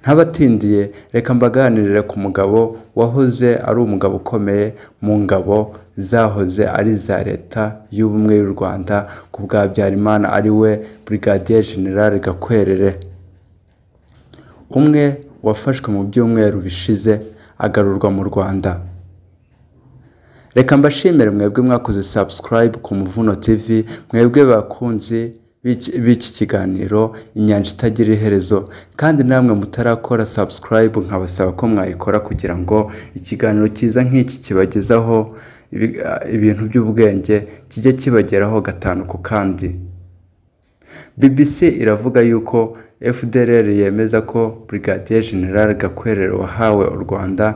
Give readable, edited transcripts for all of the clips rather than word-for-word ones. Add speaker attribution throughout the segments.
Speaker 1: Ntabatindiye reka mbaganirire ku mugabo wahoze ari umugabo ukomeye mu ngabo zahoze ari za leta y'ubumwe y'u Rwanda ku bwa Habyarimana, ari we Brigadier General Gakwerere, umwe wafashwe mu byumweru bishize agarurwa mu Rwanda. Reka mbashimire mwebwe mwakoze subscribe ku Muvuno TV, mwebwe bakunzi b'iki kiganiro Inyanja Itagira Iherezo, kandi namwe mutarakora subscribe nkabasaba ko mwayikora kugira ngo ikiganiro cyiza nk'iki kibagezaho ibintu by'ubwenge kijye kibageraho gatanu ku kandi. BBC iravuga yuko FDLR yemeza ko Brigadier General Gakwerere wahawe u Rwanda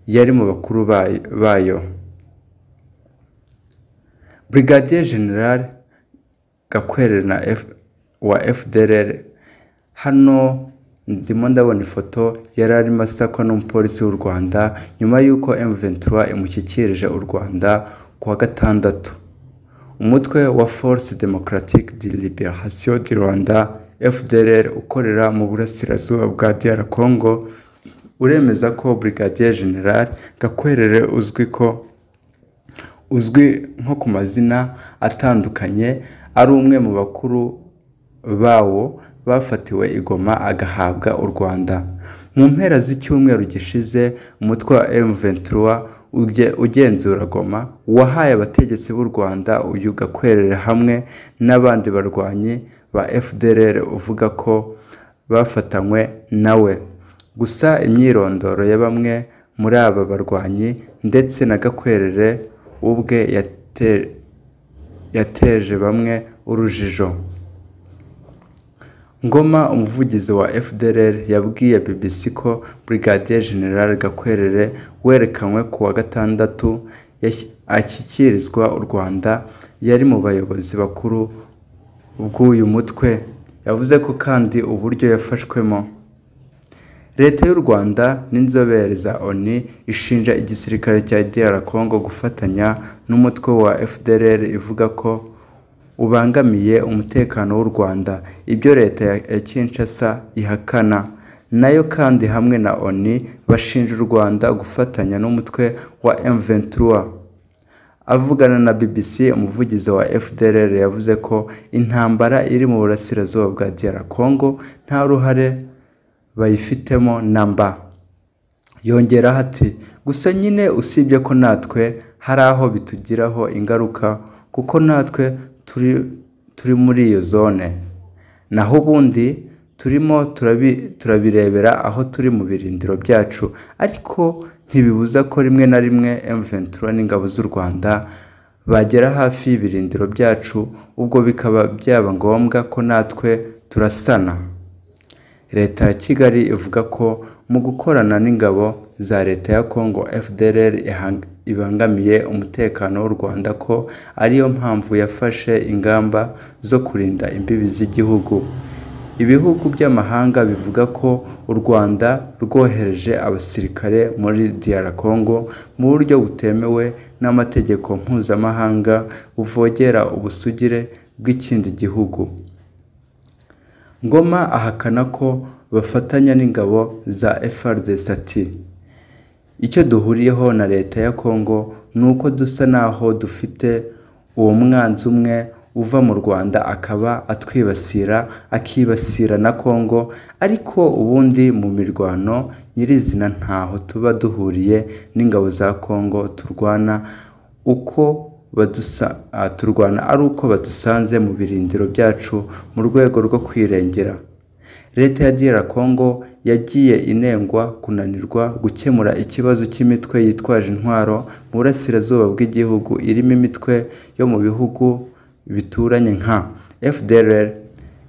Speaker 1: yari mu bakuru bayo. Brigadier General Gakwerere wa FDLR, hano ndimo ndabona ifoto yari arimo asakwa n'umupolisi w'u Rwanda nyuma y'uko M23 imushyikirije u Rwanda kuwa gatandatu. Umutwe wa Force Democratique de Libération du Rwanda FDLR ukorera mu burasirazuba bwa DR Congo uremeza ko Brigadier General Gakwerere uzwi nko ku mazina atandukanye ari umwe mu bakuru bawo bafatiwe i Goma agahabwa u Rwanda. Mu mpera z'icyumweru gishize umutwe wa M23 ugenzura Goma wahaye abategetsi b'u Rwanda uyu Gakwerere hamwe n'abandi barwanyi ba FDLR uvuga ko bafatanywe nawe. Gusa imyirondoro ya bamwe muri aba barwanyi ndetse na Gakwerere ubwe yateje bamwe urujijo. Ngoma, umuvugizi wa FDLR, yabwiye BBC ko Brigadier General Gakwerere werekanywe kuwa gatandatu ashyikirizwa u Rwanda yari mu bayobozi bakuru bw'uyu mutwe. Yavuze ko kandi uburyo yafashwemo. Leta y'u Rwanda n'inzobere za ONU ishinja igisirikare cya DR Congo gufatanya n'umutwe wa FDLR ivuga ko ubangamiye umutekano w'u Rwanda. Ibyo leta ya Kinshasa ihakana. Nayo kandi hamwe na ONU bashinja u Rwanda gufatanya n'umutwe wa M23. Avugana na BBC, umuvugizi wa FDLR yavuze ko intambara iri mu burasirazuba bwa DR Congo nta ruhare bayifitemo namba. Yongeraho ati, gusa nyine usibye ko natwe hari aho bitugiraho ingaruka kuko natwe turi muri iyo zone, naho ubundi turimo turabirebera aho turi mu birindiro byacu, ariko ntibibuza ko rimwe na rimwe M23 n'ingabo z'u Rwanda bagera hafi y'ibirindiro byacu, ubwo bikaba byaba ngombwa ko natwe turasana. Leta ya Kigali ivuga ko mu gukorana n'ingabo za leta ya Congo FDLR ibangamiye umutekano w'u Rwanda, ko ariyo mpamvu yafashe ingamba zo kurinda imbibi z'igihugu. Ibihugu by'amahanga bivuga ko u Rwanda rwohereje abasirikare muri DR Congo mu buryo butemewe n'amategeko mpuzamahanga buvogera ubusugire bw'ikindi gihugu. Ngoma ahakana ko bafatanya n'ingabo za FARDC ati, icyo duhuriyeho na leta ya Congo nuko dusa naho dufite uwo mwanzi umwe uva mu Rwanda akaba atwibasira akibasira na Congo, ariko ubundi mu mirwano nyirizina ntaho tuba duhuriye n'ingabo za Congo. Turwana ari uko badusanze mu birindiro byacu mu rwego rwo kwirengera. Leta ya DR Congo yagiye inengwa kunanirwa gukemura ikibazo cy'imitwe yitwaje intwaro mu burasirazuba bw'igihugu irimo imitwe yo mu bihugu bituranye nka FDLR,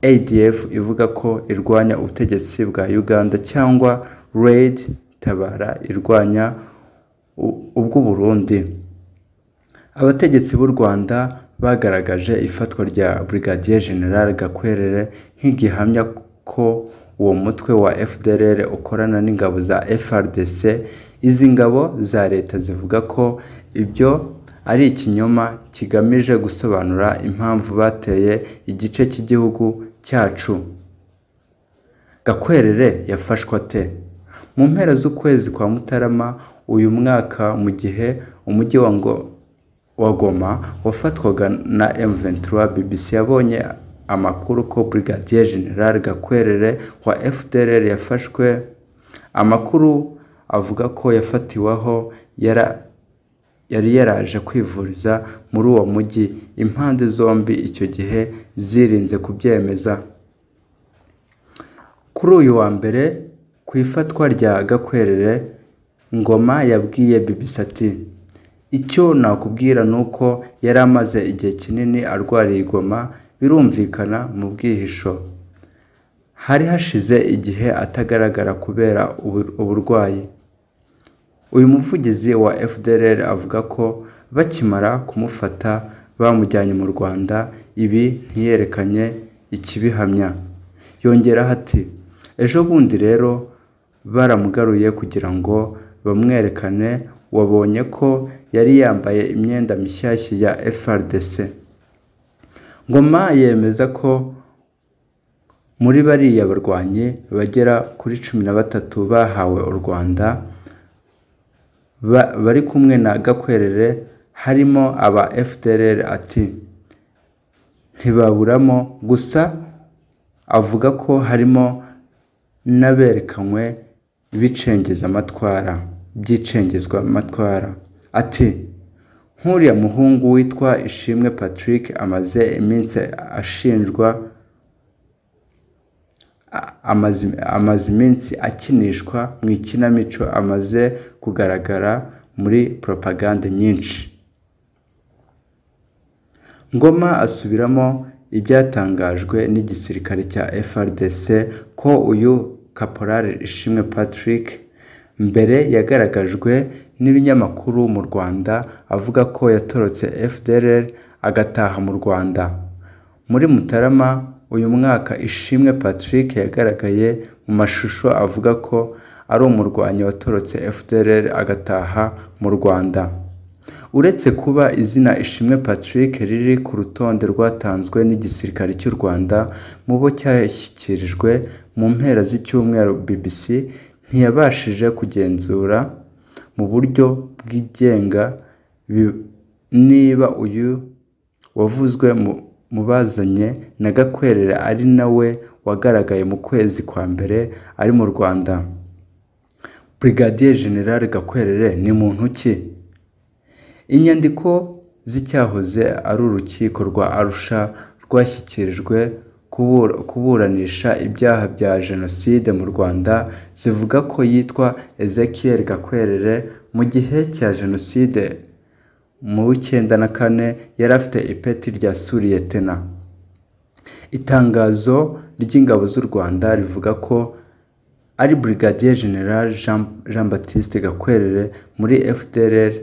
Speaker 1: ADF ivuga ko irwanya ubutegetsi bwa Uganda, cyangwa Red Tabara irwanya ubw'u Burundi. Abategetsi b'u Rwanda bagaragaje ifatwa rya Brigadier General Gakwerere nk'igihamya ko uwo mutwe wa FDLR ukorana n'ingabo za FARDC. Izi ngabo za leta zivuga ko ibyo ari ikinyoma kigamije gusobanura impamvu bateye igice cy'igihugu cyacu. Gakwerere yafashwe ate? Mu mpera z'ukwezi kwa Mutarama uyu mwaka, mu gihe umujyi wa Goma wafatwaga na M23, BBC yabonye amakuru ko Brigadier General Gakwerere wa FDLR yafashwe. Amakuru avuga ko yafatiweho yari yaraje kwivuriza muri uwo mujyi. Impande zombi icyo gihe zirinze kubyemeza. Kuri uyu wa mbere ku ifatwa rya Gakwerere, Ngoma yabwiye BBC ati icyo nakubwira nuko yari amaze igihe kinini arwariye Goma, birumvikana mu bwihisho. Hari hashize igihe atagaragara kubera uburwayi. Uyu muvugizi wa FDLR avuga ko bakimara kumufata bamujyanye mu Rwanda, ibi ntiyerekanye ikibihamya. Yongeraho ati ejo bundi rero baramugaruye kugira ngo bamwerekane, wabonye ko yari yambaye imyenda mishyashya ya FARDC. Ngoma yemeza ko muri bariya barwanyi bagera kuri 13 bahawe u Rwanda bari kumwe na Gakwerere harimo aba FDLR. Ati ntibaburamo, gusa avuga ko harimo n'aberekanywe byicengezwa amatwara. Ati nk'uriya muhungu witwa Ishimwe Patrick amaze iminsi ashinjwa, amaze iminsi akinishwa mu ikinamico, amaze kugaragara muri propaganda nyinshi. Ngoma asubiramo ibyatangajwe n'igisirikare cya FARDC ko uyu Caporal Ishimwe Patrick mbere yagaragajwe n'ibinyamakuru mu Rwanda avuga ko yatorotse FDLR agataha mu Rwanda. Muri Mutarama uyu mwaka, Ishimwe Patrick yagaragaye mu mashusho avuga ko ari umurwanyi watorotse FDLR agataha mu Rwanda. Uretse kuba izina Ishimwe Patrick riri ku rutonde rwatanzwe n'igisirikare cy'u Rwanda mu bo cyashyikirijwe mu mpera z'icyumweru, BBC ntiyabashije kugenzura mu buryo bwigenga niba uyu wavuzwe mu bazanye na Gakwerere ari nawe wagaragaye mu kwezi kwa mbere ari mu Rwanda. Brigadier General Gakwerere ni muntu ki? Inyandiko z'icyahoze ari urukiko rwa Arusha rwashyikirijwe kuburanisha ibyaha bya Jenoside mu Rwanda zivuga ko yitwa Ezekiel Gakwerere mu gihe cya Jenoside mu 1994 yari afite ipeti rya Suriyetena. Itangazo ry'ingabo z'u Rwanda rivuga ko ari Brigadier General Jean Baptiste Gakwerere muri FDLR,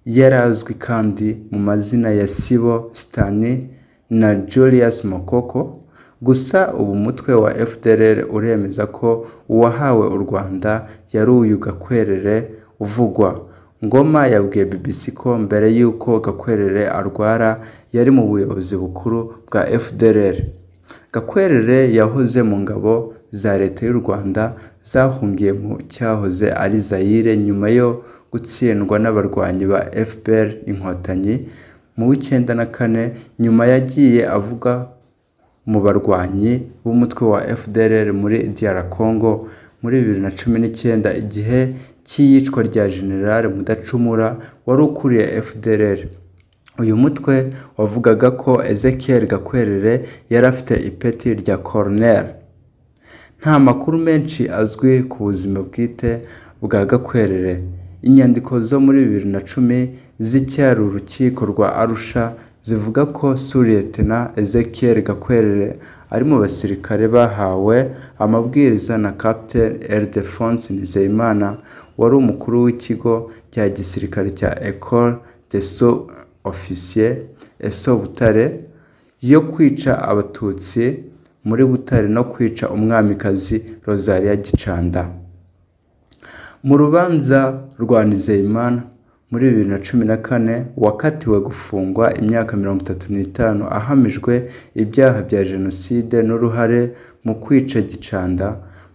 Speaker 1: yarazwi kandi mu mazina ya Sibo Stani na Julius Mokoko. Gusa ubu mutwe wa FDLR uremeza ko uwahawe u Rwanda yari uyu Gakwerere uvugwa. Ngoma yabwiye BBC ko mbere y'uko Gakwerere arwara yari mu buyobozi bukuru bwa FDLR. Gakwerere yahoze mu ngabo za leta y'u Rwanda zahungiye mu cyahoze ari Zaire nyuma yo gutsindwa n'abarwanyi ba FPR Inkotanyi mu 1994. Nyuma yagiye avuga mu barwanyi b'umutwe wa FDLR muri DR Congo muri 2019 igihe cy'iyicwa rya General Mudacumura wari ukuriye FDLR. Uyu mutwe wavugaga ko Ezekiel Gakwerere yari afite ipeti rya Colonel. Nta makuru menshi azwi ku buzima bwite bwa Gakwerere. Inyandiko zo muri 2010 z'icyari urukiko rwa Arusha zivuga ko Suriyetena Ezekiel Gakwerere ari mu basirikare bahawe amabwiriza na Captain Ildefonse Nizeyimana wari umukuru w'ikigo cya gisirikare cya École des Sous-Officiers ESO Butare yo kwica abatutsi muri Butare no kwica umwamikazi Rosalia Gicanda. Mu rubanza rwa Nizeyimana muri 2014 wakatiwe gufungwa imyaka 35 ahamijwe ibyaha bya jenoside n'uruhare mu kwica Gicanda.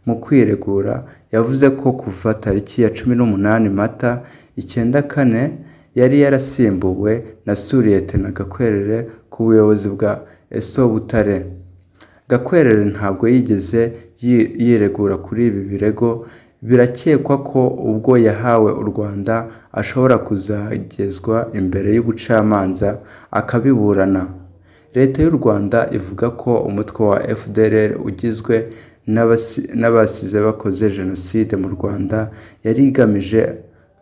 Speaker 1: Mu kwiregura yavuze ko kuva tariki ya 18 Mata 94 yari yarasimbuwe na Suliyetena Gakwerere ku buyobozi bwa ESO Butare. Gakwerere ntabwo yigeze yiregura kuri ibi birego. Birakekwa ko ubwo yahawe u Rwanda ashobora kuzagezwa imbere y'ubucamanza akabiburana. Leta y'u Rwanda ivuga ko umutwe wa FDLR ugizwe n'abasize bakoze jenoside mu Rwanda yari igamije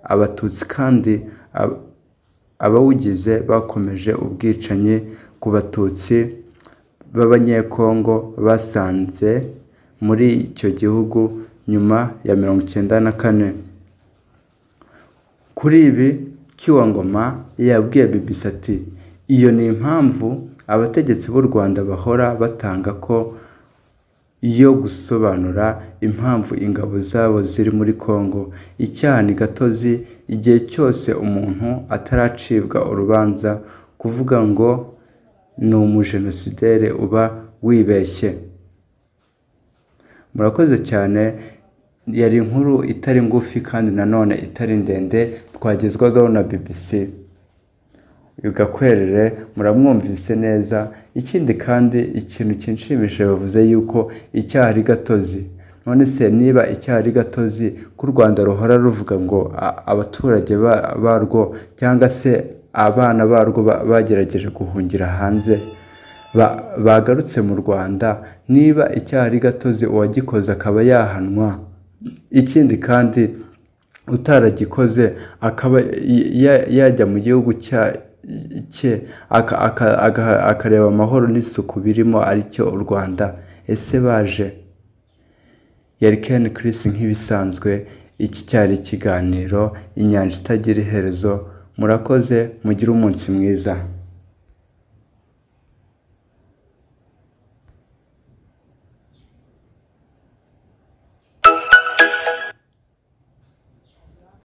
Speaker 1: Abatutsi kandi abawugize bakomeje ubwicanyi ku Batutsi b'Abanyekongo basanze muri icyo gihugu nyuma ya 1994. Kuri ibi Kiwangoma yabwiye BBC ati iyo ni impamvu abategetsi b'u Rwanda bahora batanga ko iyo gusobanura impamvu ingabo zabo ziri muri Kongo. Icyaha ni gatozi igihe cyose umuntu ataracibwa urubanza. Kuvuga ngo ni umujenosidere uba wibeshye. Murakoze cyane. Yari inkuru itari ngufi kandi nanone itari ndende twagezwagaho na BBC. Gakwerere muramwumvise neza. Ikindi kandi ikintu kinshimishije bavuze yuko icyaha ari gatozi. None se niba icyaha ari gatozi ku Rwanda ruhora ruvuga ngo abaturage barwo cyangwa se abana barwo bagerageje guhungira hanze bagarutse mu Rwanda, niba icyaha ari gatozi uwagikoze akaba yahanwa, ikindi kandi utaragikoze akaba yajya mu gihugu cye akareba amahoro n'isuku birimo aricyo u Rwanda. Ese baje? Yari Ken Chris nk'ibisanzwe. Iki cyari ikiganiro Inyanja Itagira Iherezo. Murakoze, mugire umunsi mwiza.